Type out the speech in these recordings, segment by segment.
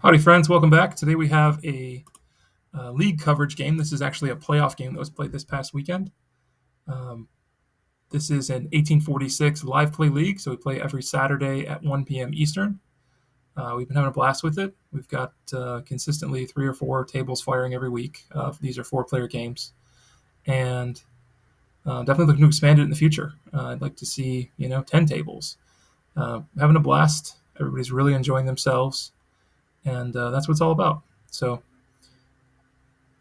Howdy, friends. Welcome back. Today we have a league coverage game. This is actually a playoff game that was played this past weekend. Um, this is an 1846 live play league, so we play every Saturday at 1 p.m. Eastern. We've been having a blast with it. We've got consistently 3 or 4 tables firing every week. These are 4-player games, and definitely looking to expand it in the future. I'd like to see 10 tables. Having a blast. Everybody's really enjoying themselves, and that's what it's all about. So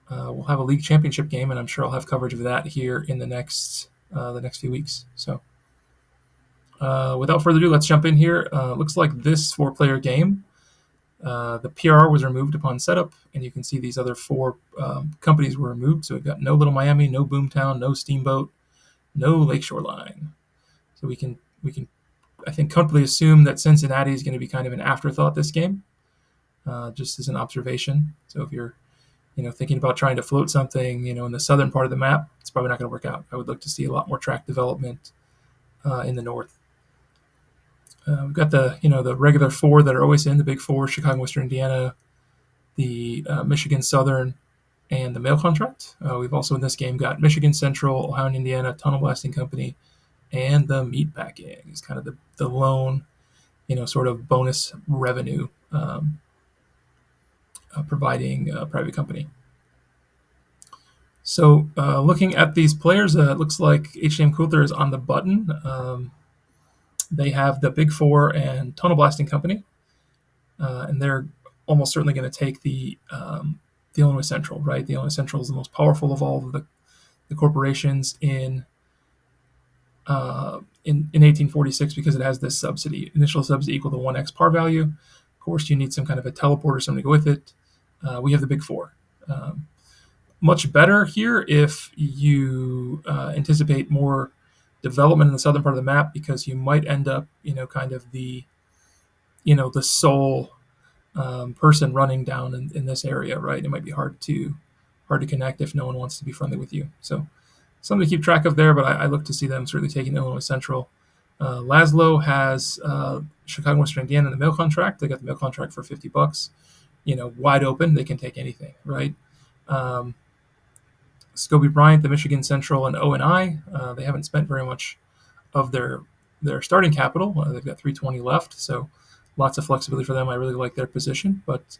we'll have a league championship game, and I'm sure I'll have coverage of that here in the next few weeks. So without further ado, let's jump in here. Looks like this 4-player game, the PRR was removed upon setup, and you can see these other 4 companies were removed. So we've got no Little Miami, no Boomtown, no Steamboat, no Lakeshore Line. So we can I think comfortably assume that Cincinnati is going to be kind of an afterthought this game, just as an observation. So if you're thinking about trying to float something, in the southern part of the map, it's probably not going to work out. I would look to see a lot more track development in the north. We've got the regular 4 that are always in, the big 4, Chicago, Western Indiana, the Michigan Southern, and the mail contract. We've also in this game got Michigan Central, Ohio and Indiana, Tunnel Blasting Company, and the Meatpacking is kind of the lone, sort of bonus revenue providing private company. So looking at these players, it looks like HDM Coulter is on the button. They have the Big 4 and Tunnel Blasting Company, and they're almost certainly going to take the Illinois Central, right? The Illinois Central is the most powerful of all of the corporations in 1846 because it has this subsidy, initial subsidy equal to 1x par value. Of course, you need some kind of a teleport or something to go with it. We have the Big 4. Much better here if you anticipate more development in the southern part of the map, because you might end up, kind of the sole person running down in this area, right? It might be hard to connect if no one wants to be friendly with you. So something to keep track of there, but I look to see them certainly taking Illinois Central. Laszlo has Chicago, Western Indiana in the mail contract. They got the mail contract for $50. Wide open. They can take anything, right? Scobie Bryant, the Michigan Central, and O&I, they haven't spent very much of their starting capital. They've got $320 left, so lots of flexibility for them. I really like their position, but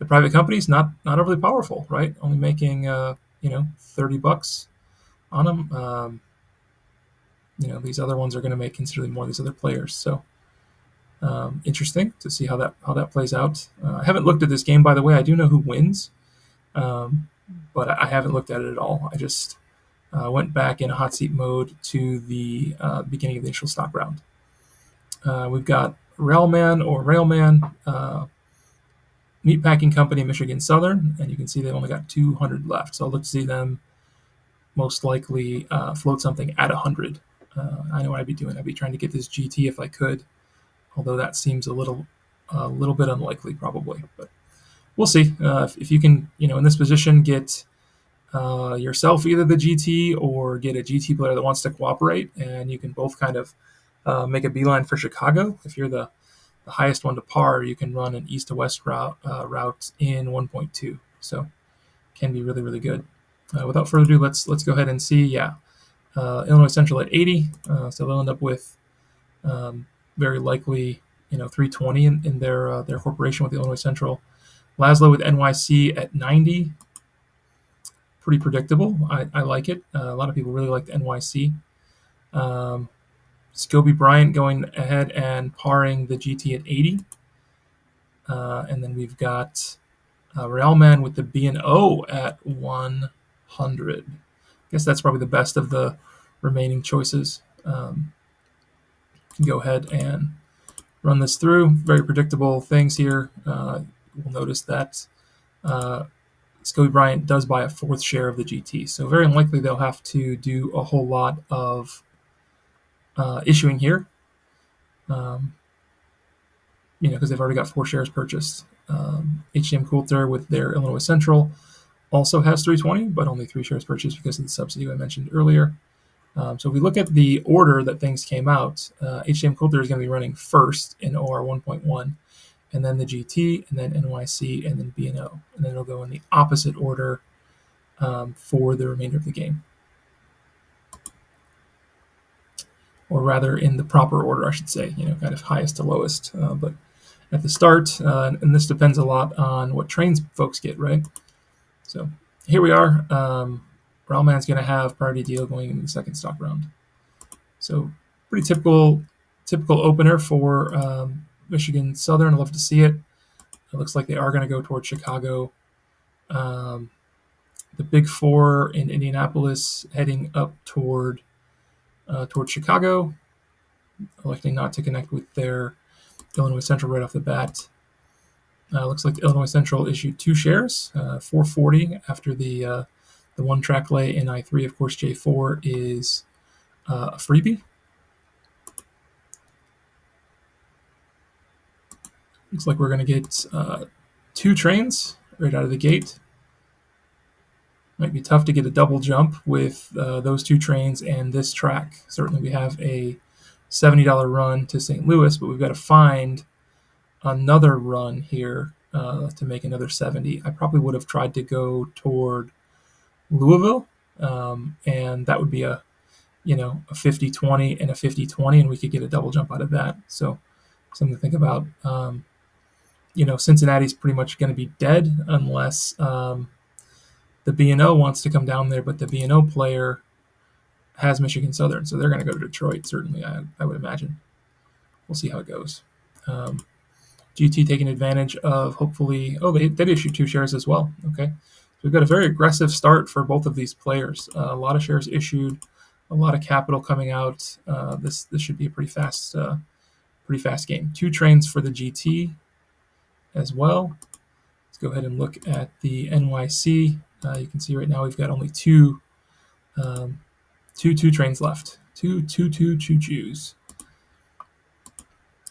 the private company's not overly powerful, right? Only making $30 on them. These other ones are going to make considerably more, these other players. So interesting to see how that plays out. I haven't looked at this game, by the way. I do know who wins, but I haven't looked at it at all. I just went back in a hot seat mode to the beginning of the initial stock round. We've got Railman, Meatpacking Company, Michigan Southern, and you can see they've only got 200 left. So I'll look to see them most likely float something at 100. I know what I'd be doing. I'd be trying to get this GT if I could, although that seems a little bit unlikely probably. But we'll see. If you can, in this position, get yourself either the GT or get a GT player that wants to cooperate, and you can both kind of make a beeline for Chicago. If you're the highest one to par, you can run an east to west route in 1.2. So can be really, really good. Without further ado, let's go ahead and see. Yeah, Illinois Central at 80, so they'll end up with very likely 320 in their corporation with the Illinois Central. Laszlo with NYC at 90. Pretty predictable. I like it. A lot of people really like the NYC. Scobie Bryant going ahead and parring the GT at 80. And then we've got Railman with the B&O at 100. I guess that's probably the best of the remaining choices. Go ahead and run this through. Very predictable things here. We'll notice that Scobie Bryant does buy a 4th share of the GT, so very unlikely they'll have to do a whole lot of issuing here, because they've already got 4 shares purchased. HDM Coulter with their Illinois Central also has 320, but only 3 shares purchased because of the subsidy I mentioned earlier. So if we look at the order that things came out, HDM Coulter is going to be running first in OR 1.1, and then the GT, and then NYC, and then B&O. And then it'll go in the opposite order for the remainder of the game. Or rather, in the proper order, I should say, kind of highest to lowest. But at the start, and this depends a lot on what trains folks get, right? So here we are. Railman's going to have priority deal going into the second stock round. So pretty typical opener for Michigan Southern. I love to see it. It looks like they are going to go towards Chicago. The Big Four in Indianapolis heading up towards Chicago, electing not to connect with their Illinois Central right off the bat. Looks like Illinois Central issued 2 shares, 440 after the one track lay in I3. Of course, J4 is a freebie. Looks like we're going to get 2 trains right out of the gate. Might be tough to get a double jump with those 2 trains and this track. Certainly we have a $70 run to St. Louis, but we've got to find another run here to make another 70. I probably would have tried to go toward Louisville, and that would be a 50-20 and a 50-20, and we could get a double jump out of that. So something to think about. Cincinnati's pretty much going to be dead unless the B&O wants to come down there, but the B&O player has Michigan Southern, so they're going to go to Detroit, certainly, I would imagine. We'll see how it goes. GT taking advantage of hopefully... Oh, they did issue 2 shares as well. Okay. So we've got a very aggressive start for both of these players. A lot of shares issued, a lot of capital coming out. This should be a pretty fast game. 2 trains for the GT as well. Let's go ahead and look at the NYC. You can see right now we've got only two trains left. Two choo-choos.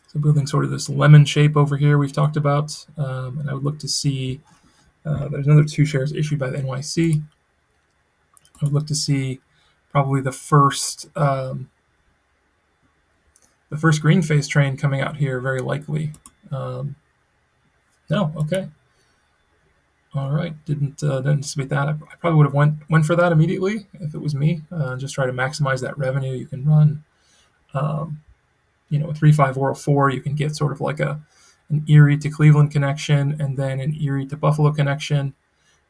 So building sort of this lemon shape over here we've talked about. And I would look to see there's another 2 shares issued by the NYC. I would look to see probably the first green phase train coming out here, very likely. No, okay. All right, didn't anticipate that. I probably would have went for that immediately if it was me. Just try to maximize that revenue. You can run, a 3-5-404. You can get sort of like an Erie to Cleveland connection, and then an Erie to Buffalo connection,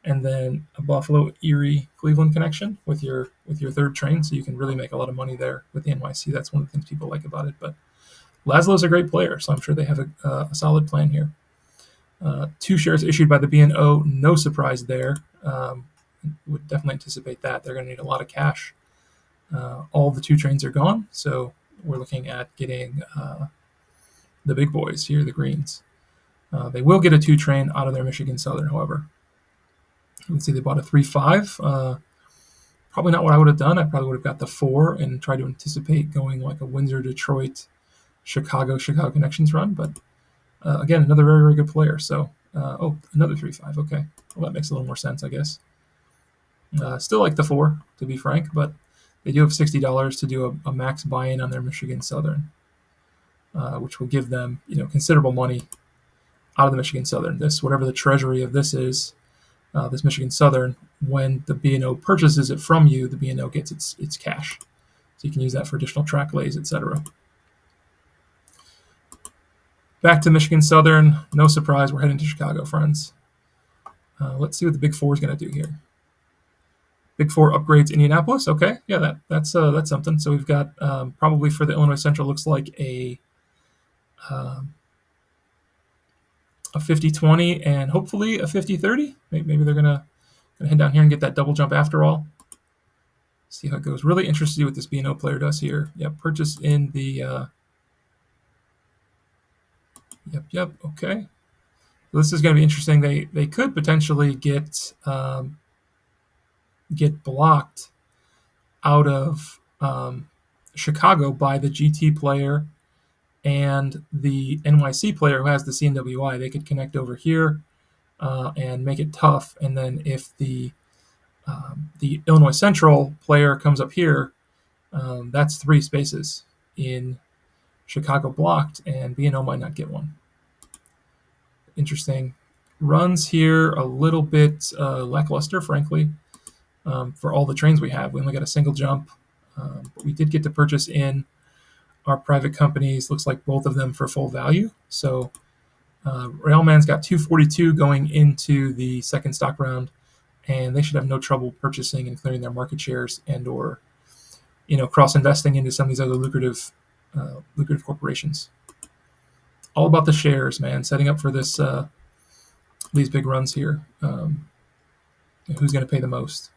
and then a Buffalo Erie Cleveland connection with your third train. So you can really make a lot of money there with the NYC. That's one of the things people like about it. But Laszlo's a great player, so I'm sure they have a solid plan here. 2 shares issued by the B&O, no surprise there. Would definitely anticipate that. They're going to need a lot of cash. All the 2 trains are gone, so we're looking at getting the big boys here, the greens. They will get a 2 train out of their Michigan Southern, however. You can see they bought a 3-5. Probably not what I would have done. I probably would have got the 4 and tried to anticipate going like a Windsor, Detroit, Chicago connections run, but again, another very, very good player. So, another 3-5. Okay. Well, that makes a little more sense, I guess. Still like the 4, to be frank, but they do have $60 to do a max buy-in on their Michigan Southern, which will give them, considerable money out of the Michigan Southern. This, whatever the treasury of this is, this Michigan Southern, when the B&O purchases it from you, the B&O gets its cash. So you can use that for additional track lays, etc. Back to Michigan Southern. No surprise, we're heading to Chicago, friends. Let's see what the Big Four is going to do here. Big Four upgrades Indianapolis. Okay, yeah, that's something. So we've got probably for the Illinois Central looks like a 50-20 and hopefully a 50-30. Maybe they're gonna head down here and get that double jump after all. See how it goes. Really interested to see what this B&O player does here. Yeah, purchase in the. Yep. Okay. So this is going to be interesting. They could potentially get blocked out of Chicago by the GT player and the NYC player who has the CNWI. They could connect over here and make it tough. And then if the Illinois Central player comes up here, that's 3 spaces in Chicago blocked, and B&O might not get one. interesting. Runs here a little bit lackluster, frankly, for all the trains we have. We only got a single jump, but we did get to purchase in our private companies. Looks like both of them for full value. So Railman's got 242 going into the second stock round, and they should have no trouble purchasing and clearing their market shares and or cross investing into some of these other lucrative corporations. All about the shares, man. Setting up for this these big runs here. Who's going to pay the most?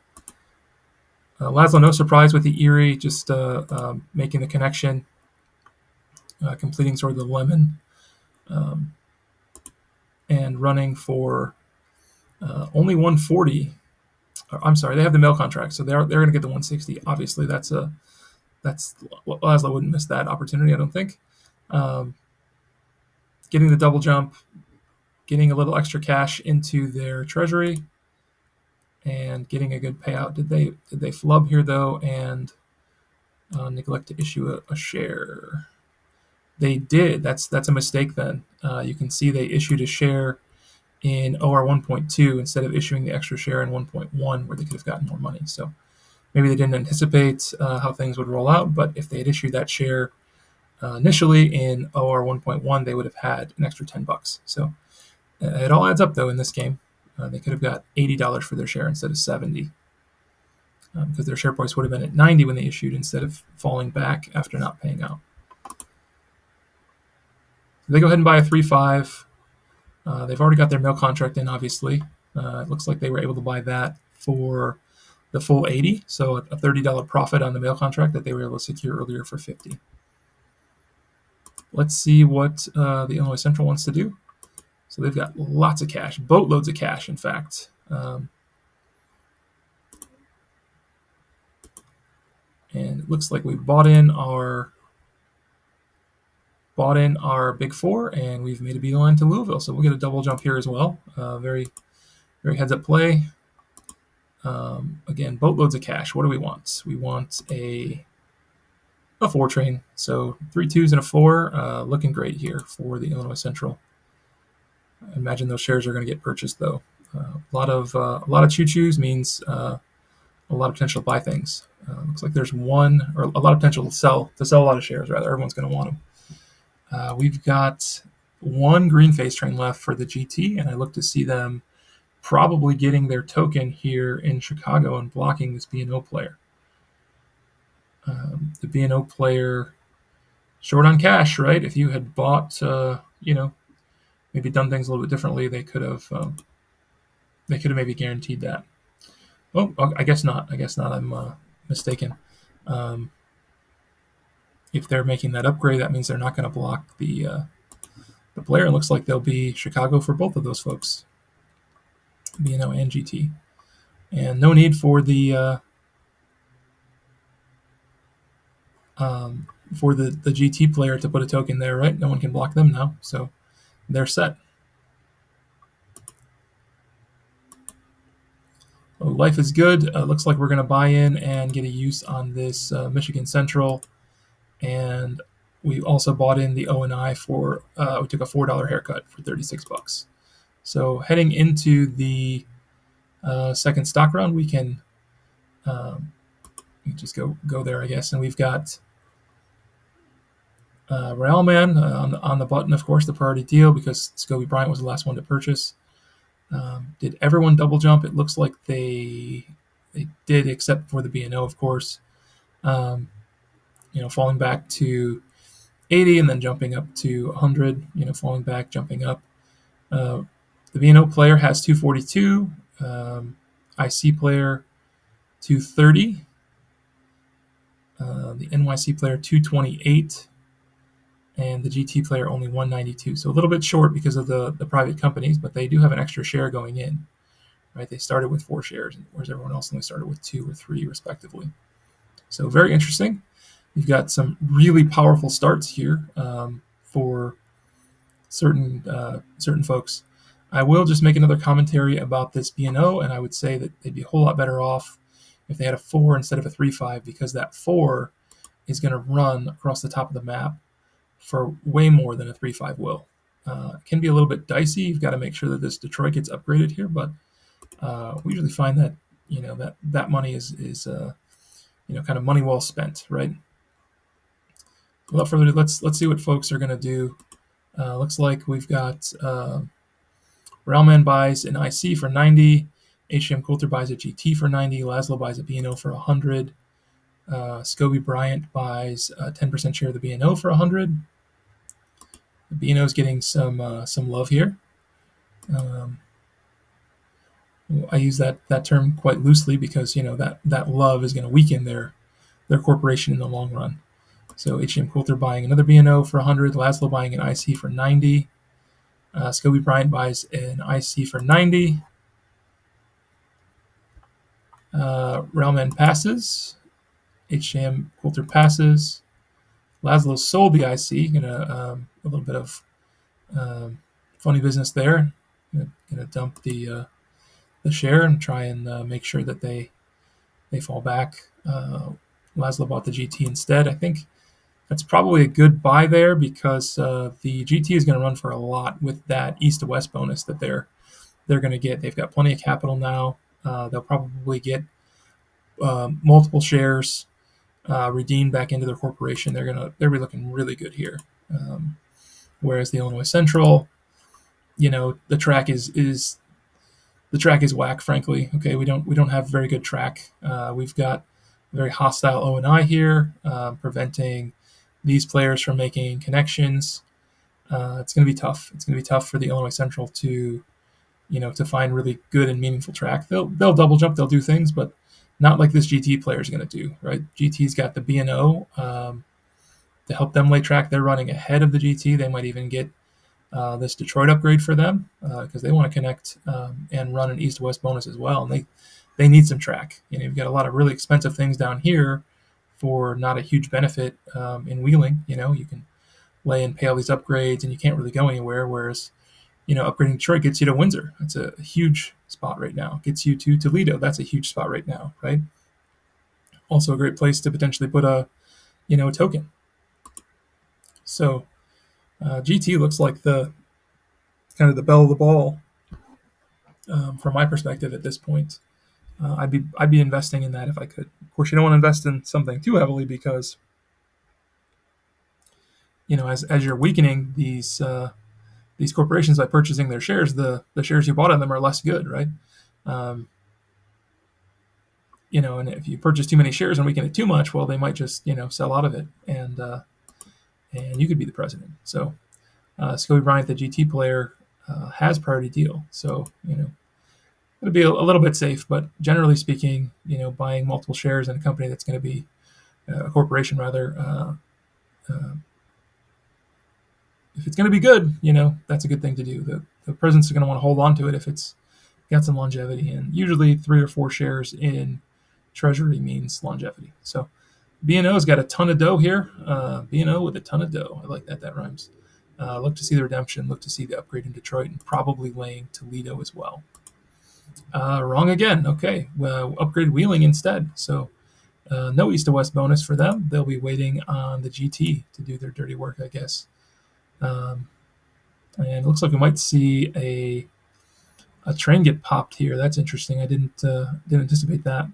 Laszlo, no surprise with the Erie, just making the connection, completing sort of the lemon, and running for only 140. I'm sorry, they have the mail contract, so they're going to get the 160. Obviously, that's Laszlo wouldn't miss that opportunity, I don't think. Getting the double jump, getting a little extra cash into their treasury, and getting a good payout. Did they flub here though and neglect to issue a share? They did. That's a mistake then. You can see they issued a share in OR 1.2 instead of issuing the extra share in 1.1 where they could have gotten more money. So maybe they didn't anticipate how things would roll out, but if they had issued that share initially in OR 1.1, they would have had an extra $10. So it all adds up though in this game. They could have got $80 for their share instead of 70, because their share price would have been at 90 when they issued instead of falling back after not paying out. They go ahead and buy a 3.5. They've already got their mail contract in, obviously. It looks like they were able to buy that for the full 80, so a $30 profit on the mail contract that they were able to secure earlier for 50. Let's see what the Illinois Central wants to do. So they've got lots of cash, boatloads of cash, in fact. And it looks like we bought in our big four, and we've made a beeline to Louisville. So we'll get a double jump here as well. Very, very heads up play. Again, boatloads of cash. What do we want? We want a 4 train. So 3 2s and a 4. Looking great here for the Illinois Central. I imagine those shares are going to get purchased though. A lot of choo-choos means a lot of potential to buy things. Looks like there's a lot of potential to sell a lot of shares. Rather, everyone's going to want them. We've got one green phase train left for the GT, and I look to see them probably getting their token here in Chicago and blocking this B&O player. The B&O player short on cash, right? If you had bought, maybe done things a little bit differently, they could have maybe guaranteed that. Oh, I guess not. I'm mistaken. If they're making that upgrade, that means they're not going to block the player. It looks like they'll be Chicago for both of those folks, B&O and GT, and no need for the GT player to put a token there, right? No one can block them now, so they're set. Oh, life is good. Looks like we're going to buy in and get a use on this Michigan Central, and we also bought in the O&I for. We took a $4 haircut for $36. So heading into the second stock round, we can just go there, I guess, and we've got Railman on the button, of course, the priority deal because Scobie Bryant was the last one to purchase. Did everyone double jump? It looks like they did, except for the B&O, of course. Falling back to 80 and then jumping up to 100. Falling back, jumping up. The B&O player has 242. IC player 230. The NYC player 228. And the GT player only 192. So a little bit short because of the private companies, but they do have an extra share going in, right? They started with 4 shares, whereas everyone else only started with 2 or 3, respectively. So very interesting. You've got some really powerful starts here for certain folks. I will just make another commentary about this B&O, and I would say that they'd be a whole lot better off if they had a 4 instead of a 3.5, because that 4 is going to run across the top of the map for way more than a 3.5 will. Can be a little bit dicey. You've got to make sure that this Detroit gets upgraded here, but we usually find that that money is kind of money well spent, right? Without further ado, let's see what folks are going to do. Looks like we've got Railman buys an IC for 90. HM Coulter buys a GT for 90. Laszlo buys a B&O for 100. Scobie Bryant buys a 10% share of the B&O for 100. The B&O is getting some love here. I use that term quite loosely because that love is going to weaken their corporation in the long run. So HM Coulter buying another B&O for 100. Laszlo buying an IC for 90. Scobie Bryant buys an IC for 90. Railman passes. HM Coulter passes. Laszlo sold the IC. A little bit of funny business there. Gonna dump the share and try and make sure that they fall back. Laszlo bought the GT instead. I think that's probably a good buy there because the GT is going to run for a lot with that east to west bonus that they're going to get. They've got plenty of capital now. They'll probably get multiple shares redeemed back into their corporation. They'll be looking really good here. Whereas the Illinois Central, the track is whack. Frankly, okay, we don't have very good track. We've got very hostile O&I here, preventing these players from making connections. It's going to be tough. It's going to be tough for the Illinois Central to find really good and meaningful track. They'll double jump, they'll do things, but not like this GT player is going to do, right? GT's got the B&O to help them lay track. They're running ahead of the GT. They might even get this Detroit upgrade for them because they want to connect and run an east-to-west bonus as well. And they need some track. You've got a lot of really expensive things down here for not a huge benefit in Wheeling. You can lay and pay all these upgrades and you can't really go anywhere, whereas upgrading Detroit gets you to Windsor. That's a huge spot right now. Gets you to Toledo. That's a huge spot right now, right? Also a great place to potentially put a token. So GT looks like the kind of the belle of the ball from my perspective at this point. I'd be investing in that if I could. Of course, you don't want to invest in something too heavily because as you're weakening these corporations by purchasing their shares, the shares you bought on them are less good, right? And if you purchase too many shares and weaken it too much, well, they might just sell out of it, and you could be the president. So Scobie Bryant, the GT player, has priority deal, so it'll be a little bit safe, but generally speaking, buying multiple shares in a company that's going to be a corporation rather. If it's going to be good, that's a good thing to do. The presidents are going to want to hold on to it if it's got some longevity, and usually 3 or 4 shares in treasury means longevity. So B&O's got a ton of dough here. B&O with a ton of dough. I like that. That rhymes. Look to see the redemption. Look to see the upgrade in Detroit, and probably laying Toledo as well. Wrong again. Okay, well, upgrade Wheeling instead. So no east to west bonus for them. They'll be waiting on the GT to do their dirty work, I guess. And it looks like we might see a train get popped here. That's interesting. I didn't anticipate that.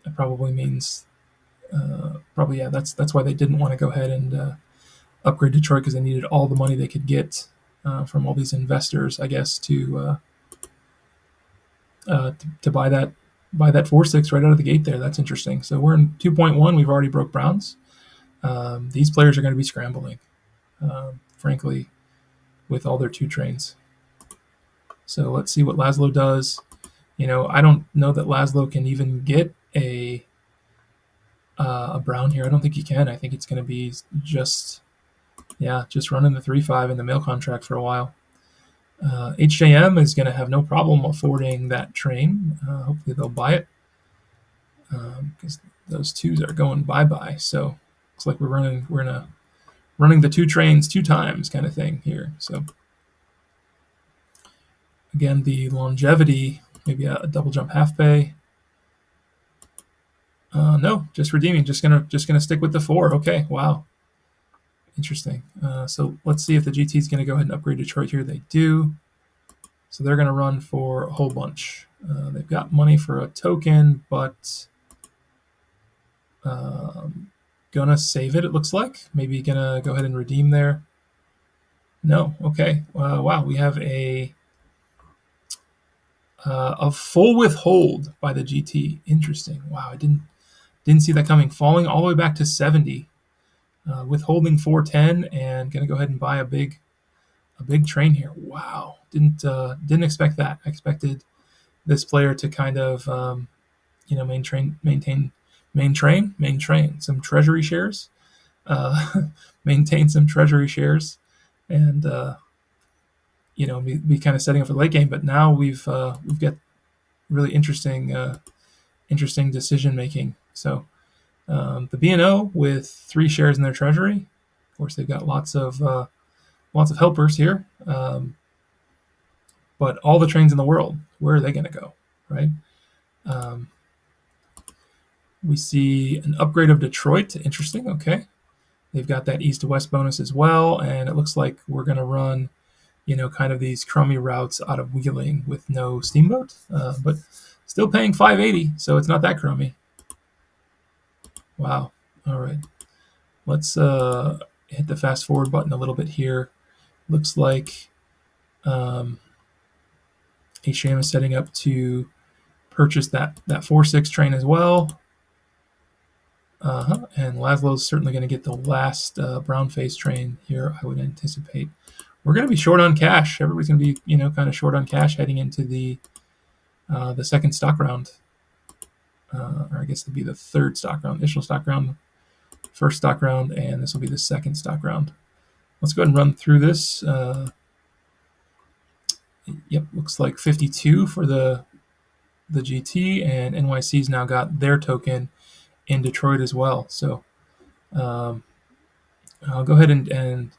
That probably means that's why they didn't want to go ahead and upgrade Detroit, because they needed all the money they could get from all these investors, I guess, to buy that 4-6 right out of the gate there. That's interesting. So we're in 2.1. We've already broke Browns. These players are going to be scrambling, frankly, with all their 2 trains. So let's see what Laszlo does. I don't know that Laszlo can even get a Brown here. I don't think he can. I think it's going to be just running the 3.5 in the mail contract for a while. HJM is going to have no problem affording that train. Hopefully they'll buy it because those 2s are going bye-bye. So looks like we're running the 2 trains 2 times kind of thing here. So again, the longevity, maybe a double jump half pay. No, just redeeming. Just gonna stick with the 4. Okay, wow. Interesting. So let's see if the GT is going to go ahead and upgrade Detroit here. They do. So they're going to run for a whole bunch. They've got money for a token, but gonna save it, it looks like. Maybe gonna go ahead and redeem there. No. Okay. Wow. We have a full withhold by the GT. Interesting. Wow. I didn't see that coming. Falling all the way back to 70. Withholding 410 and gonna go ahead and buy a big train here. Wow. Didn't expect that. I expected this player to kind of maintain some treasury shares, maintain some treasury shares, and be kind of setting up for the late game. But now we've got really interesting decision making. So the B&O with 3 shares in their treasury. Of course, they've got lots of helpers here. But all the trains in the world, where are they going to go, right? We see an upgrade of Detroit. Interesting. Okay. They've got that east to west bonus as well. And it looks like we're going to run, kind of these crummy routes out of Wheeling with no steamboat, but still paying 580. So it's not that crummy. Wow. All right. Let's hit the fast forward button a little bit here. Looks like HM is setting up to purchase that 4-6 train as well. And Laszlo's certainly going to get the last brown face train here, I would anticipate. We're going to be short on cash. Everybody's going to be, kind of short on cash heading into the second stock round. Or I guess it'll be the third stock round. Initial stock round, first stock round, and this will be the second stock round. Let's go ahead and run through this. Yep, looks like 52 for the GT, and NYC's now got their token in Detroit as well. So I'll go ahead and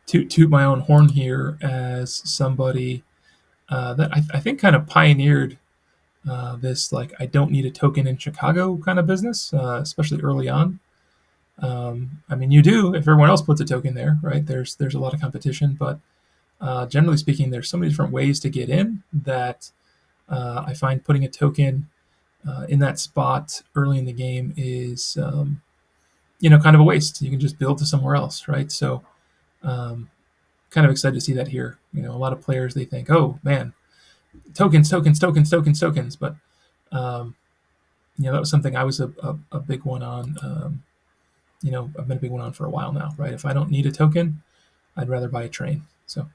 toot my own horn here as somebody that I think kind of pioneered this, like, I don't need a token in Chicago kind of business, especially early on. I mean, you do if everyone else puts a token there, right? There's a lot of competition, but generally speaking, there's so many different ways to get in that I find putting a token in that spot early in the game is, kind of a waste. You can just build to somewhere else, right? So kind of excited to see that here. A lot of players, they think, oh man, tokens. But that was something I was a big one on. I've been a big one on for a while now, right? If I don't need a token, I'd rather buy a train. So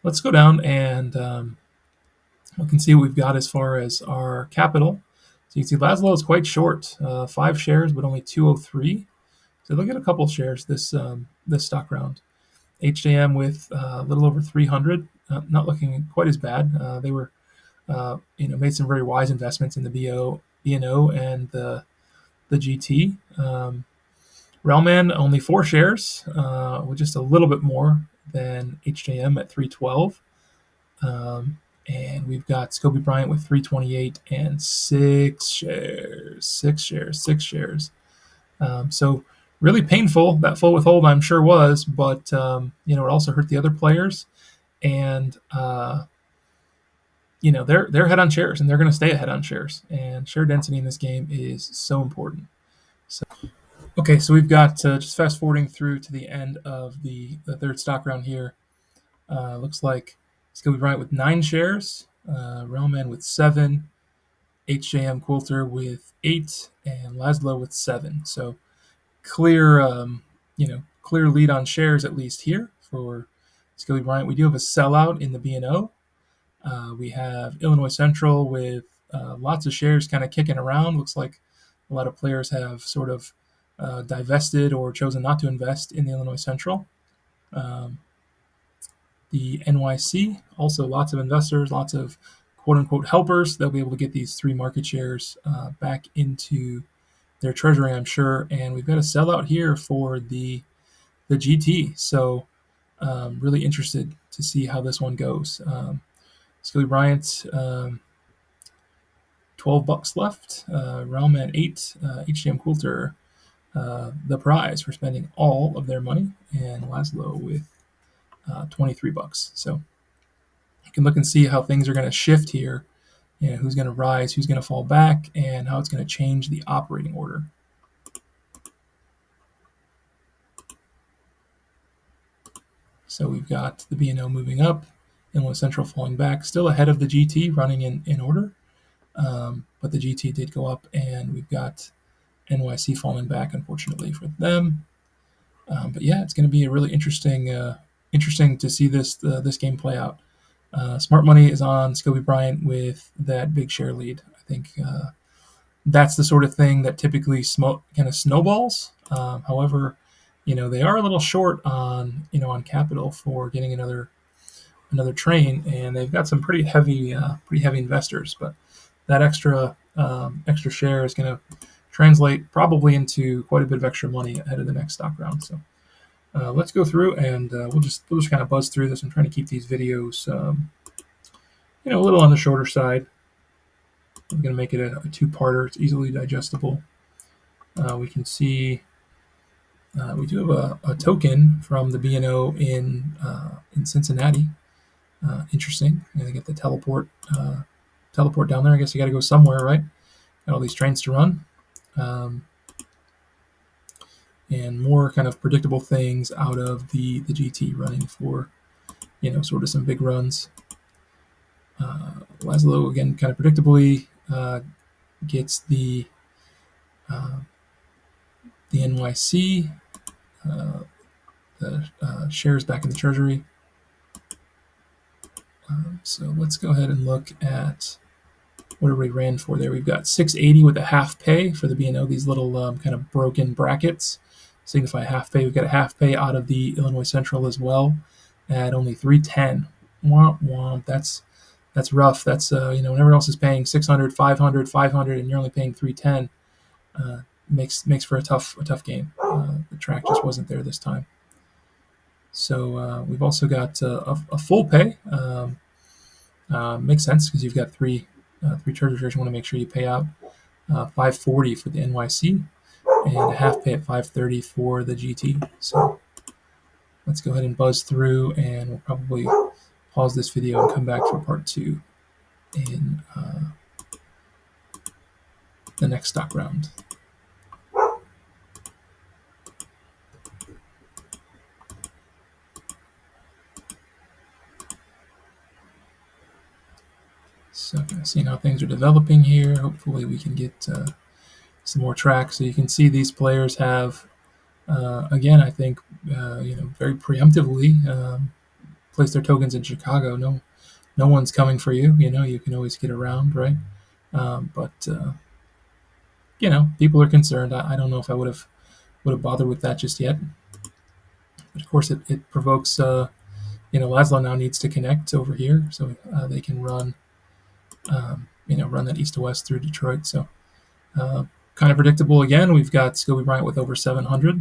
let's go down and we can see what we've got as far as our capital. So you can see Laszlo is quite short, 5 shares, but only 203. So they'll get a couple shares this stock round. HJM with a little over 300, not looking quite as bad. They were, made some very wise investments in the B&O and the GT. Railman only 4 shares, with just a little bit more than HJM at 312. And we've got Scobie Bryant with 328 and 6 shares. So really painful, that full withhold, I'm sure was, but it also hurt the other players. And they're ahead on shares, and they're going to stay ahead on shares. And share density in this game is so important. So, okay, so we've got just fast forwarding through to the end of the third stock round here. Looks like Scobie Bryant with 9 shares, Railman with 7, HJM Quilter with 8, and Laszlo with 7. So clear lead on shares, at least here for Scobie Bryant. We do have a sellout in the B&O. We have Illinois Central with lots of shares kind of kicking around. Looks like a lot of players have sort of divested or chosen not to invest in the Illinois Central. The NYC, also lots of investors, lots of quote-unquote helpers. They'll be able to get these 3 market shares back into their treasury, I'm sure. And we've got a sellout here for the GT. So really interested to see how this one goes. Scobie Bryant, $12 left. Railman 8. HDM Quilter the prize for spending all of their money, and Laszlo with 23 bucks. So you can look and see how things are going to shift here, who's going to rise, who's going to fall back, and how it's going to change the operating order. So we've got the B&O moving up, Illinois Central falling back, still ahead of the GT, running in order. But the GT did go up, and we've got NYC falling back, unfortunately for them. But yeah, it's going to be a really interesting to see this game play out. Smart Money is on Scobie Bryant with that big share lead. I think that's the sort of thing that typically kind of snowballs. However, they are a little short on capital for getting another train, and they've got some pretty heavy investors. But that extra share is going to translate probably into quite a bit of extra money ahead of the next stock round. So let's go through, and we'll just kind of buzz through this. I'm trying to keep these videos a little on the shorter side. I'm going to make it a two-parter. It's easily digestible. We can see we do have a token from the B&O in Cincinnati. Interesting. I'm going to get the teleport down there. I guess you got to go somewhere, right? Got all these trains to run. And more kind of predictable things out of the GT running for, sort of some big runs. Laszlo, again, kind of predictably gets the NYC, the shares back in the treasury. So let's go ahead and look at what everybody ran for there. We've got 680 with a half pay for the B&O. These little kind of broken brackets signify half pay. We've got a half pay out of the Illinois Central as well at only 310. Womp womp. That's rough. That's when everyone else is paying 600, 500, 500, and you're only paying 310. Makes for a tough game. The track just wasn't there this time. So we've also got a full pay. Makes sense because you've got three treasurers. You want to make sure you pay out 540 for the NYC and a half pay at 530 for the GT. So let's go ahead and buzz through, and we'll probably pause this video and come back for part 2 in the next stock round. So kind of seeing how things are developing here. Hopefully we can get some more tracks. So you can see these players have, again, I think, very preemptively placed their tokens in Chicago. No one's coming for you. You can always get around, right? But people are concerned. I don't know if I would have bothered with that just yet. But of course, it provokes. Laszlo now needs to connect over here, so they can run. Run that east to west through Detroit. So kind of predictable again. We've got Scobie Bryant with over 700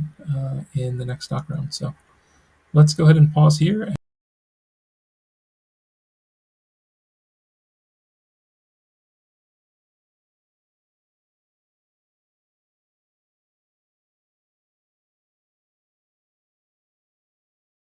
in the next stock round. So let's go ahead and pause here.